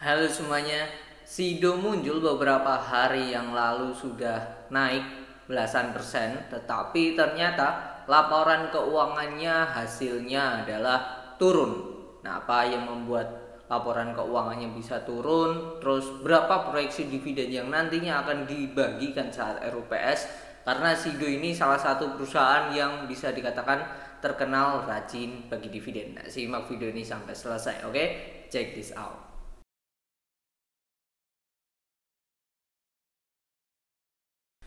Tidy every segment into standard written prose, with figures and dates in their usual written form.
Halo semuanya, Sido muncul beberapa hari yang lalu sudah naik belasan persen, tetapi ternyata laporan keuangannya hasilnya adalah turun. Nah, apa yang membuat laporan keuangannya bisa turun? Terus berapa proyeksi dividen yang nantinya akan dibagikan saat RUPS? Karena Sido ini salah satu perusahaan yang bisa dikatakan terkenal rajin bagi dividen. Nah, simak video ini sampai selesai, oke? Check this out.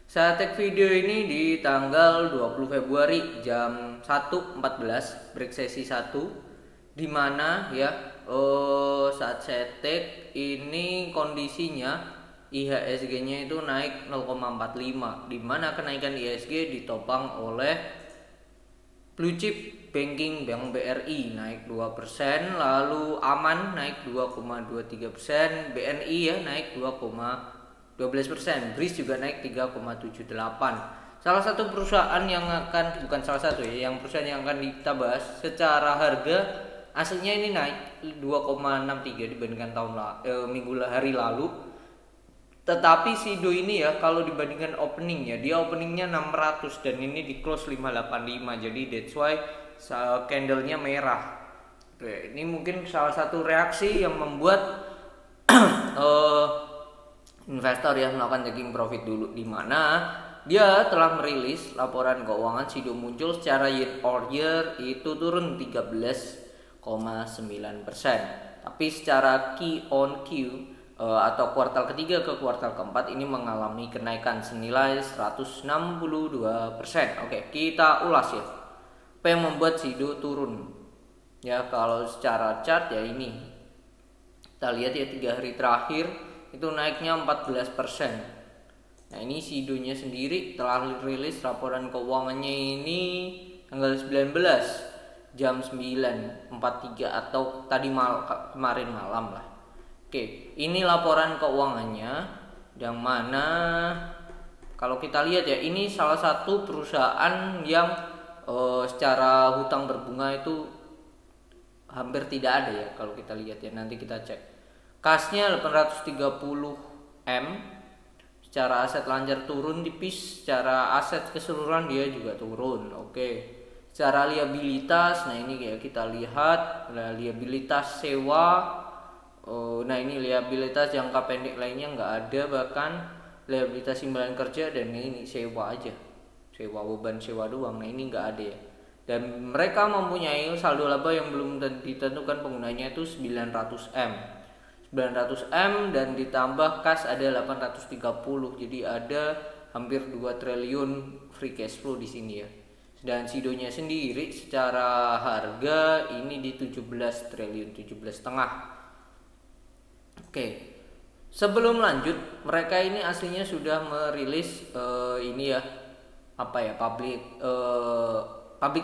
Saya tag video ini di tanggal 20 Februari jam 1.14 break sesi 1, dimana ya saat saya tag ini kondisinya IHSG-nya itu naik 0,45, dimana kenaikan IHSG ditopang oleh blue chip banking Bank BRI naik 2%, lalu Aman naik 2,23%, BNI ya naik 2,12%, BRIS juga naik 3,78. Salah satu perusahaan yang akan, bukan salah satu ya, yang perusahaan yang akan kita bahas secara harga aslinya ini naik 2,63 dibandingkan minggu hari lalu. Tetapi Sido ini ya, kalau dibandingkan openingnya, dia openingnya 600 dan ini di close 585, jadi that's why candlenya merah. Oke, ini mungkin salah satu reaksi yang membuat investor yang melakukan taking profit dulu, di mana dia telah merilis laporan keuangan. Sido muncul secara year over year itu turun 13,9%, tapi secara Q on Q atau kuartal ketiga ke kuartal keempat ini mengalami kenaikan senilai 162%. Oke, kita ulas ya. Apa yang membuat Sido turun? Ya, kalau secara chart ya ini. Kita lihat ya 3 hari terakhir itu naiknya 14%. Nah, ini Sidonya sendiri telah rilis laporan keuangannya ini tanggal 19 jam 9.43 atau kemarin malam lah. Oke, ini laporan keuangannya yang mana kalau kita lihat ya, ini salah satu perusahaan yang secara hutang berbunga itu hampir tidak ada ya. Kalau kita lihat ya, nanti kita cek. Kasnya 830 M, secara aset lancar turun tipis, secara aset keseluruhan dia juga turun. Oke, secara liabilitas, nah ini kayak kita lihat liabilitas sewa. Nah ini liabilitas jangka pendek lainnya nggak ada, bahkan liabilitas imbalan kerja dan ini sewa aja, sewa beban sewa doang. Nah ini nggak ada ya. Dan mereka mempunyai saldo laba yang belum ditentukan penggunanya itu 900 M. 900 M dan ditambah kas ada 830, jadi ada hampir 2 triliun free cash flow di sini ya. Dan Sidonya sendiri secara harga ini di 17 triliun, 17,5. Oke, sebelum lanjut, mereka ini aslinya sudah merilis ini ya, apa ya, public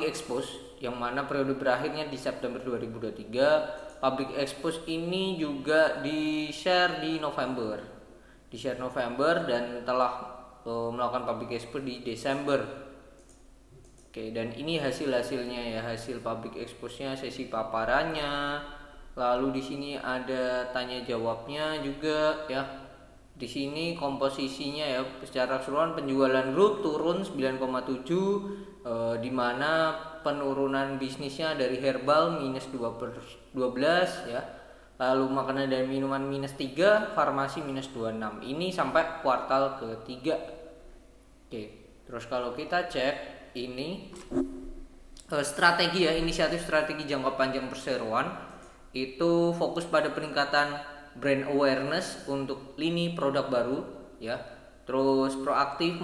expose, yang mana periode berakhirnya di September 2023. Public expose ini juga di share di November, dan telah melakukan public expose di Desember. Oke, dan ini hasilnya ya, hasil public expose-nya, sesi paparannya. Lalu di sini ada tanya jawabnya juga ya. Di sini komposisinya ya, secara keseluruhan penjualan grup turun 9,7, di mana penurunan bisnisnya dari herbal minus 12 ya. Lalu makanan dan minuman minus 3, farmasi minus 26. Ini sampai kuartal ketiga. Oke, terus kalau kita cek ini strategi ya, inisiatif strategi jangka panjang perseroan itu fokus pada peningkatan brand awareness untuk lini produk baru ya. Terus proaktif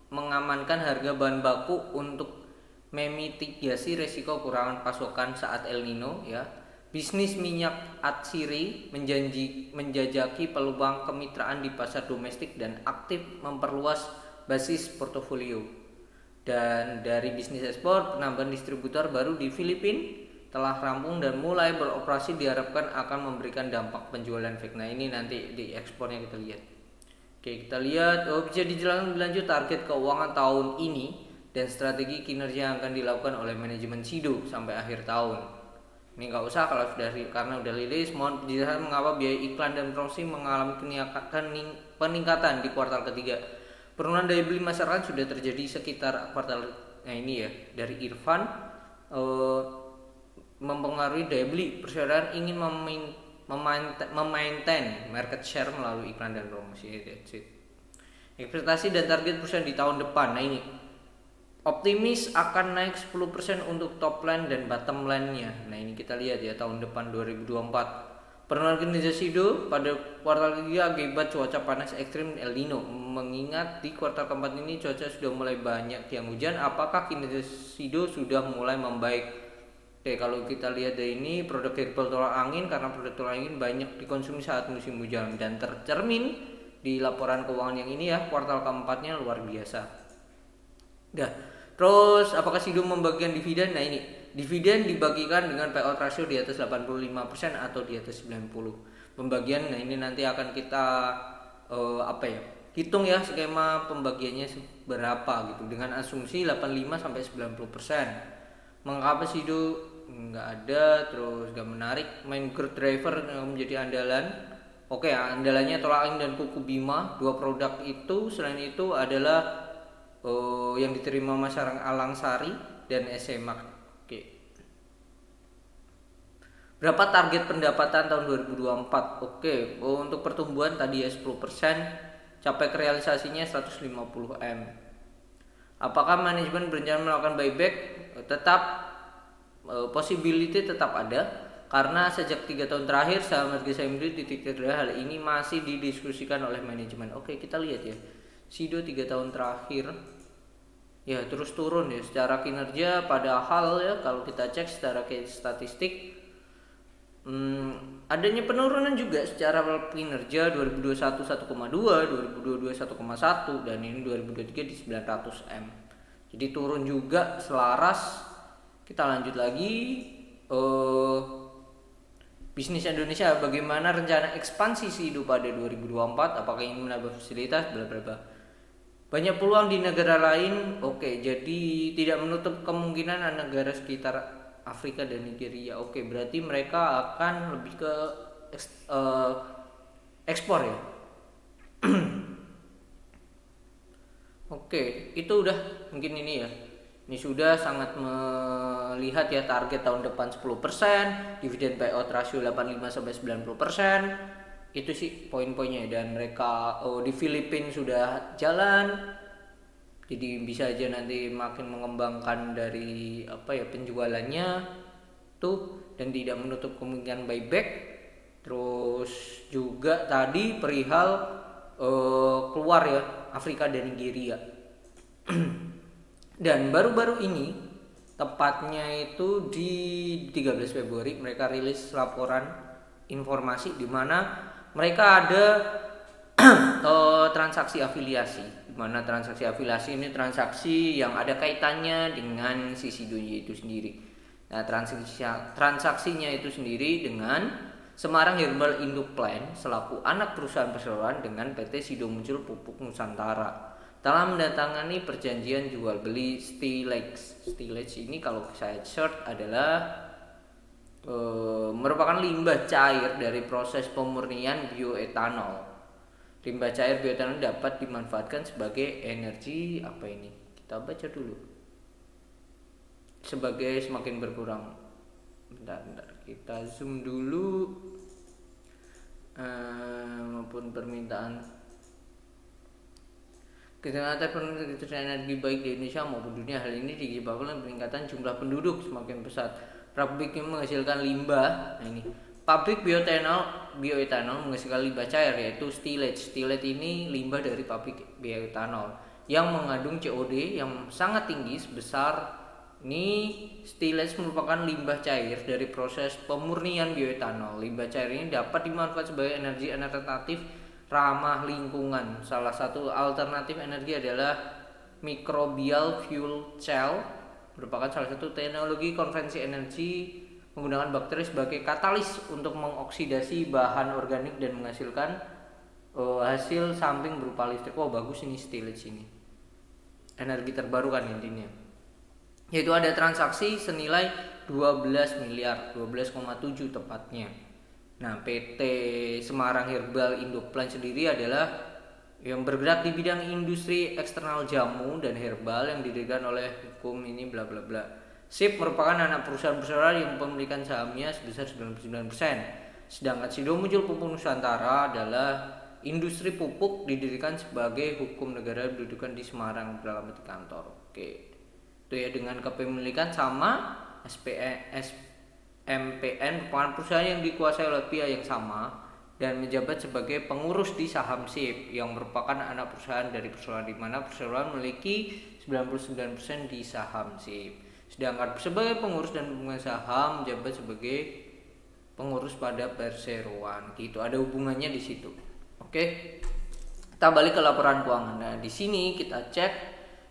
mengamankan harga bahan baku untuk memitigasi resiko kurangan pasokan saat El Nino ya. Bisnis minyak atsiri menjajaki peluang kemitraan di pasar domestik dan aktif memperluas basis portofolio. Dan dari bisnis ekspor, penambahan distributor baru di Filipina telah rampung dan mulai beroperasi, diharapkan akan memberikan dampak penjualan efek. Nah ini nanti di ekspornya kita lihat. Oke, kita lihat bisa dijelaskan lebih lanjut target keuangan tahun ini dan strategi kinerja yang akan dilakukan oleh manajemen Sido sampai akhir tahun. Ini nggak usah kalau karena udah rilis. Mohon dijelaskan mengapa biaya iklan dan promosi mengalami peningkatan di kuartal ketiga. Penurunan daya beli masyarakat sudah terjadi sekitar kuartal ini ya, dari Irfan. Mempengaruhi daya beli, persyaratan ingin memaintain market share melalui iklan dan promosi. Ekspektasi dan target perusahaan di tahun depan. Nah ini optimis akan naik 10% untuk top line dan bottom line-nya. Nah ini kita lihat ya tahun depan 2024. Penurunan kinerja Sido pada kuartal ketiga akibat cuaca panas ekstrim El Nino. Mengingat di kuartal keempat ini cuaca sudah mulai banyak yang hujan, apakah kinerja Sido sudah mulai membaik? Oke, kalau kita lihat dari ini produk herbal tolak angin, karena produk tolak angin banyak dikonsumsi saat musim hujan dan tercermin di laporan keuangan yang ini ya, kuartal keempatnya luar biasa. Dah. Terus apakah Sido membagikan dividen? Nah ini dividen dibagikan dengan payout ratio di atas 85% atau di atas 90. Pembagian, nah ini nanti akan kita hitung ya skema pembagiannya berapa gitu dengan asumsi 85 sampai 90%. Mengapa Sido nggak ada, terus nggak menarik? Main growth driver menjadi andalan. Oke, andalannya tolak angin dan kuku Bima, dua produk itu. Selain itu adalah yang diterima masyarakat Alangsari dan SMA. Oke. Berapa target pendapatan tahun 2024? Oke, untuk pertumbuhan tadi ya 10%, capai realisasinya 150 M. Apakah manajemen berencana melakukan buyback? Tetap possibility tetap ada, karena sejak 3 tahun terakhir saham harga saham di titik terendah. Hal ini masih didiskusikan oleh manajemen. Oke, kita lihat ya. Sido 3 tahun terakhir ya terus turun ya secara kinerja, padahal ya kalau kita cek secara statistik adanya penurunan juga secara kinerja. 2021 1,2, 2022 1,1, dan ini 2023 di 900 M. Jadi turun juga selaras. Kita lanjut lagi. Bisnis Indonesia, bagaimana rencana ekspansi Sido pada 2024? Apakah ingin menambah fasilitas? Bla bla bla. Banyak peluang di negara lain. Oke, jadi tidak menutup kemungkinan negara sekitar Afrika dan Nigeria. Oke, berarti mereka akan lebih ke ekspor ya. Oke, itu udah mungkin ini ya. Ini sudah sangat melihat ya target tahun depan 10%, dividen payout ratio 85-90%. Itu sih poin-poinnya, dan mereka di Filipina sudah jalan. Jadi bisa aja nanti makin mengembangkan dari penjualannya tuh, dan tidak menutup kemungkinan buyback. Terus juga tadi perihal keluar ya Afrika dan Nigeria. Dan baru-baru ini, tepatnya itu di 13 Februari mereka rilis laporan informasi di mana mereka ada transaksi afiliasi. Di mana transaksi afiliasi ini transaksi yang ada kaitannya dengan si Sido itu sendiri. Nah, transaksinya itu sendiri dengan Semarang Herbal Indo Plan selaku anak perusahaan perseroan dengan PT Sido Muncul Pupuk Nusantara telah mendatangani perjanjian jual beli Stilex. Stilex ini kalau saya search adalah merupakan limbah cair dari proses pemurnian bioetanol. Limbah cair bioetanol dapat dimanfaatkan sebagai energi kita baca dulu. Sebagai semakin berkurang. Bentar, kita zoom dulu. Maupun permintaan keterlibatan energi baik di Indonesia maupun dunia. Hal ini disebabkan oleh peningkatan jumlah penduduk semakin pesat. Pabrik yang menghasilkan limbah, nah ini pabrik bioetanol menghasilkan limbah cair yaitu Stilex. Stilex ini limbah dari pabrik bioetanol yang mengandung COD yang sangat tinggi sebesar ini. Stilex merupakan limbah cair dari proses pemurnian bioetanol. Limbah cair ini dapat dimanfaatkan sebagai energi alternatif ramah lingkungan. Salah satu alternatif energi adalah microbial fuel cell, merupakan salah satu teknologi konversi energi menggunakan bakteri sebagai katalis untuk mengoksidasi bahan organik dan menghasilkan hasil samping berupa listrik. Bagus ini Stilex ini. Energi terbarukan intinya. yaitu ada transaksi senilai 12 miliar, 12,7 tepatnya. Nah, PT Semarang Herbal Indoplan sendiri adalah yang bergerak di bidang industri eksternal jamu dan herbal yang didirikan oleh hukum ini bla bla bla. SIP merupakan anak perusahaan yang memiliki sahamnya sebesar 99%. Sedangkan Sido Muncul Pupuk Nusantara adalah industri pupuk didirikan sebagai hukum negara didudukan di Semarang dalam kantor. Oke. Itu ya, dengan kepemilikan sama SMPN merupakan perusahaan yang dikuasai oleh pihak yang sama dan menjabat sebagai pengurus di saham SIP yang merupakan anak perusahaan dari perseroan di mana perseroan memiliki 99% di saham SIP. Sedangkan sebagai pengurus dan pemegang saham menjabat sebagai pengurus pada perseroan. Gitu, ada hubungannya di situ. Oke. Kita balik ke laporan keuangan. Nah, di sini kita cek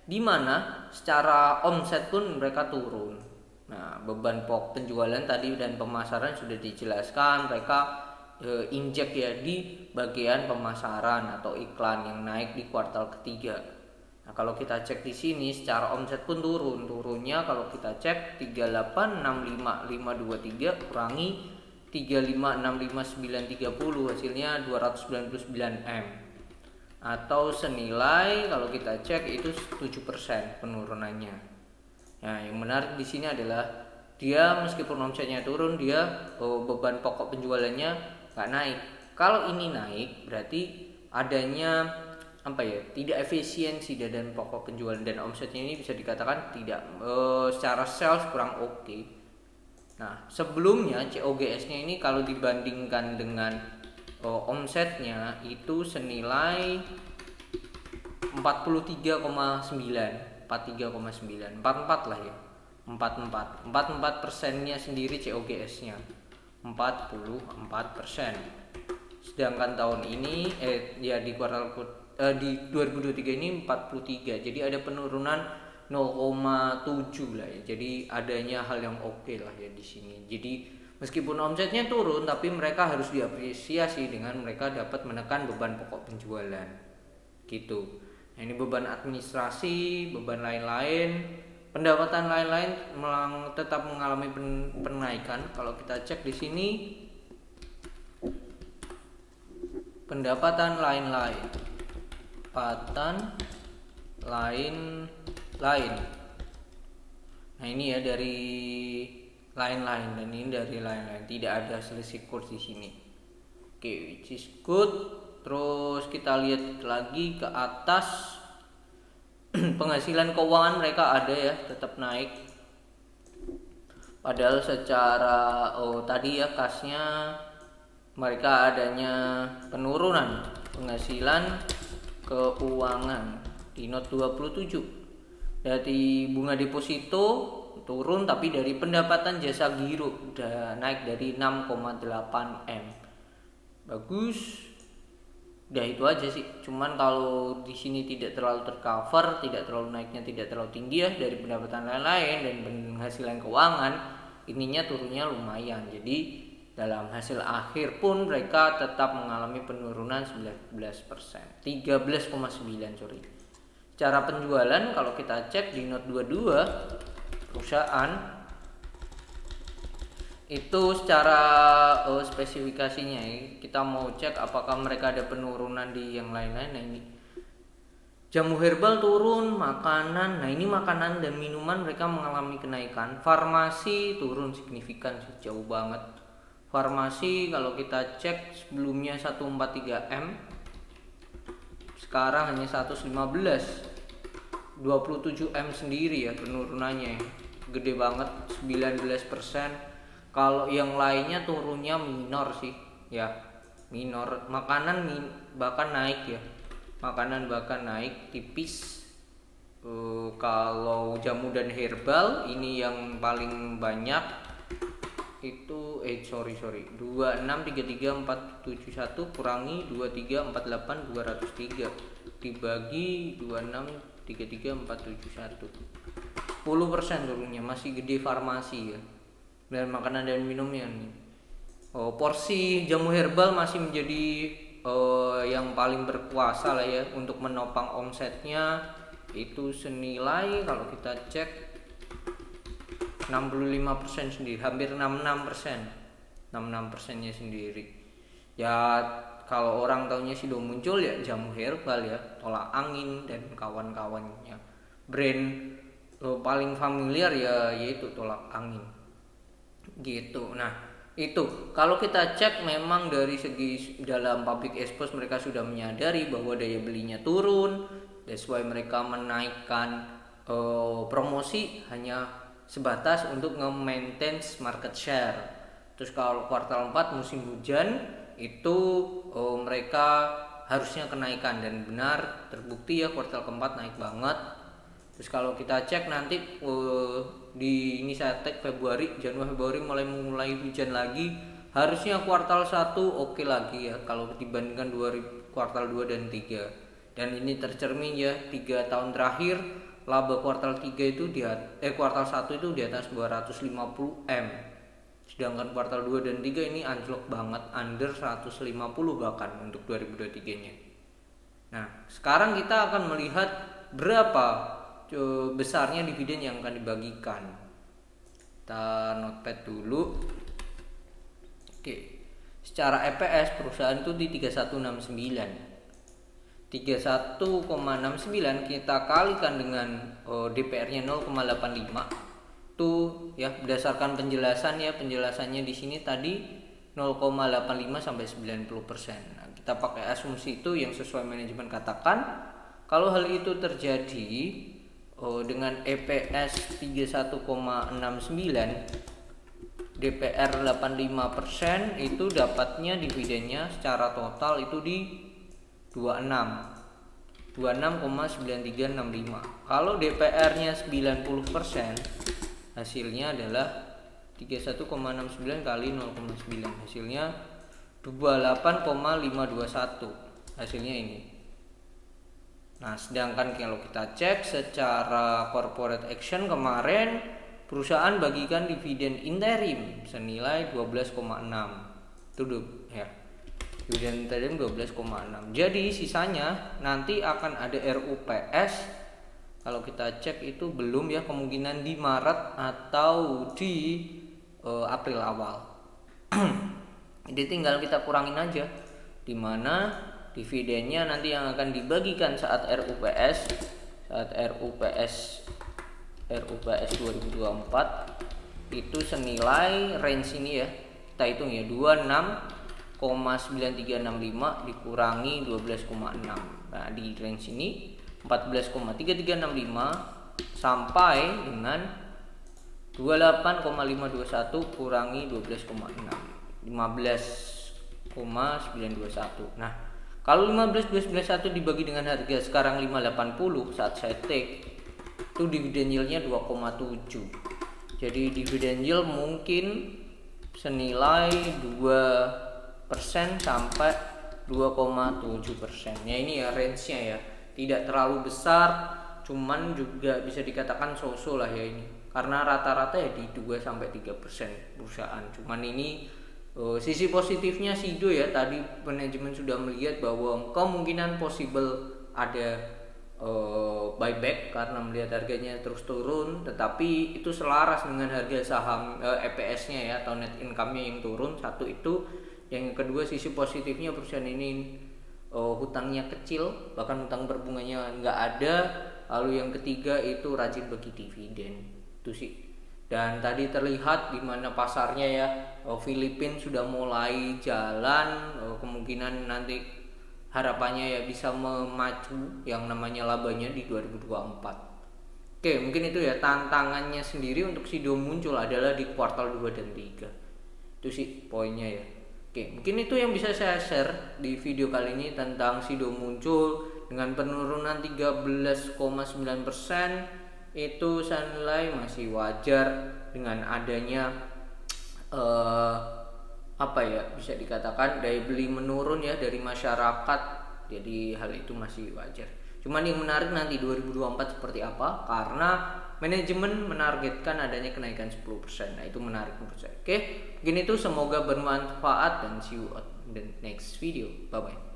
di mana secara omset pun mereka turun. Nah, beban pokok penjualan tadi dan pemasaran sudah dijelaskan, mereka injek ya di bagian pemasaran atau iklan yang naik di kuartal ketiga. Nah, kalau kita cek di sini secara omset pun turunnya kalau kita cek 3865523 kurangi 3565930 hasilnya 299 M. Atau senilai kalau kita cek itu 7% penurunannya. Nah, yang menarik di sini adalah dia meskipun omsetnya turun, dia beban pokok penjualannya nggak naik. Kalau ini naik berarti adanya tidak efisiensi dan pokok penjualan dan omsetnya ini bisa dikatakan tidak secara sales kurang oke. Nah, sebelumnya COGS-nya ini kalau dibandingkan dengan omsetnya itu senilai 44 lah ya, 44%-nya sendiri COGS-nya 44%. Sedangkan tahun ini di kuartal di 2023 ini 43. Jadi ada penurunan 0,7 lah ya. Jadi adanya hal yang oke lah ya di sini. Jadi meskipun omsetnya turun, tapi mereka harus diapresiasi dengan mereka dapat menekan beban pokok penjualan. Gitu. Nah, ini beban administrasi, beban lain-lain, pendapatan lain-lain tetap mengalami penaikan. Kalau kita cek di sini, pendapatan lain-lain. Nah, ini ya dari lain-lain dan ini dari lain-lain, tidak ada selisih kurs di sini. Oke, which is good. Terus kita lihat lagi ke atas, penghasilan keuangan mereka ada ya, tetap naik. Padahal secara tadi ya kasnya mereka adanya penurunan penghasilan keuangan di note 27. Dari bunga deposito turun, tapi dari pendapatan jasa giro udah naik dari 6,8 M. Bagus. Udah itu aja sih. Cuman kalau di sini tidak terlalu tercover, tidak terlalu naiknya tidak terlalu tinggi ya dari pendapatan lain-lain dan penghasilan keuangan, ininya turunnya lumayan. Jadi dalam hasil akhir pun mereka tetap mengalami penurunan 13%. 13,9 sorry. Secara penjualan kalau kita cek di note 22 perusahaan itu secara spesifikasinya ya, kita mau cek apakah mereka ada penurunan di yang lain-lain. Nah, ini jamu herbal turun, makanan, nah ini makanan dan minuman mereka mengalami kenaikan. Farmasi turun signifikan sih, jauh banget. Farmasi kalau kita cek sebelumnya 143M, sekarang hanya 115. 27M sendiri ya penurunannya, gede banget, 19%. Kalau yang lainnya turunnya minor sih ya, minor. Makanan bahkan naik ya, makanan bahkan naik tipis. Kalau jamu dan herbal ini yang paling banyak itu 2633471 kurangi 2348203 dibagi 2633471, 10% turunnya, masih gede farmasi ya. Dan makanan dan minumnya nih, porsi jamu herbal masih menjadi yang paling berkuasa lah ya untuk menopang omsetnya. Itu senilai kalau kita cek 65% sendiri, hampir 66%. 66%-nya sendiri. Ya kalau orang taunya Sido Muncul ya jamu herbal ya, tolak angin dan kawan-kawannya. Brand paling familiar ya yaitu tolak angin. Gitu. Nah, itu kalau kita cek memang dari segi dalam public expose mereka sudah menyadari bahwa daya belinya turun. That's why mereka menaikkan promosi hanya sebatas untuk nge-maintain market share. Terus kalau kuartal 4 musim hujan itu mereka harusnya kenaikan, dan benar terbukti ya kuartal keempat naik banget. Terus kalau kita cek nanti di ini saya tag Februari, Januari Februari mulai hujan lagi, harusnya kuartal 1 oke lagi ya kalau dibandingkan kuartal 2 dan 3. Dan ini tercermin ya 3 tahun terakhir laba kuartal 3 itu kuartal 1 itu di atas 250 M. Sedangkan kuartal 2 dan 3 ini anjlok banget, under 150 bahkan untuk 2023-nya. Nah, sekarang kita akan melihat berapa besarnya dividen yang akan dibagikan. Kita notepad dulu. Oke. Secara EPS perusahaan itu di 3169. 31,69 kita kalikan dengan DPR-nya 0,85. Tuh ya berdasarkan penjelasannya di sini tadi 0,85 sampai 90%. Nah, kita pakai asumsi itu yang sesuai manajemen katakan. Kalau hal itu terjadi dengan EPS 31,69, DPR 85%, itu dapatnya dividennya secara total itu di 26,9365. Kalau DPR-nya 90%, hasilnya adalah 31,69 kali 0,9, hasilnya 28,521, hasilnya ini. Nah, sedangkan kalau kita cek secara corporate action kemarin perusahaan bagikan dividen interim senilai 12,6. Tuh ya. Dividen interim 12,6. Jadi sisanya nanti akan ada RUPS. Kalau kita cek itu belum ya, kemungkinan di Maret atau di April awal. Jadi tinggal kita kurangin aja di mana dividennya nanti yang akan dibagikan saat RUPS 2024 itu senilai range ini ya, kita hitung ya 26,9365 dikurangi 12,6. Nah, di range ini 14,3365 sampai dengan 28,521 kurangi 12,6, 15,921. Nah, kalau 15,921 dibagi dengan harga sekarang 580 saat saya take, itu dividen yieldnya 2,7. Jadi dividen yield mungkin senilai 2% sampai 2,7%. Ya ini ya range-nya ya. Tidak terlalu besar, cuman juga bisa dikatakan so-so lah ya ini. Karena rata-rata ya di 2-3% perusahaan. Cuman ini sisi positifnya Sido ya, tadi manajemen sudah melihat bahwa kemungkinan possible ada buyback karena melihat harganya terus turun, tetapi itu selaras dengan harga saham EPS-nya ya atau net income-nya yang turun. Satu itu, yang kedua sisi positifnya perusahaan ini hutangnya kecil, bahkan hutang berbunganya nggak ada. Lalu yang ketiga itu rajin bagi dividen itu sih. Dan tadi terlihat di mana pasarnya ya, Filipina sudah mulai jalan, kemungkinan nanti harapannya ya bisa memacu yang namanya labanya di 2024. Oke, mungkin itu ya tantangannya sendiri untuk Sido Muncul adalah di kuartal 2 dan 3. Itu sih poinnya ya. Oke, mungkin itu yang bisa saya share di video kali ini tentang Sido Muncul dengan penurunan 13,9%. Itu saya nilai masih wajar dengan adanya bisa dikatakan daya beli menurun ya dari masyarakat. Jadi hal itu masih wajar. Cuman yang menarik nanti 2024 seperti apa, karena manajemen menargetkan adanya kenaikan 10%. Nah, itu menarik menurut saya. Oke, mungkin itu, semoga bermanfaat dan see you on the next video. Bye bye.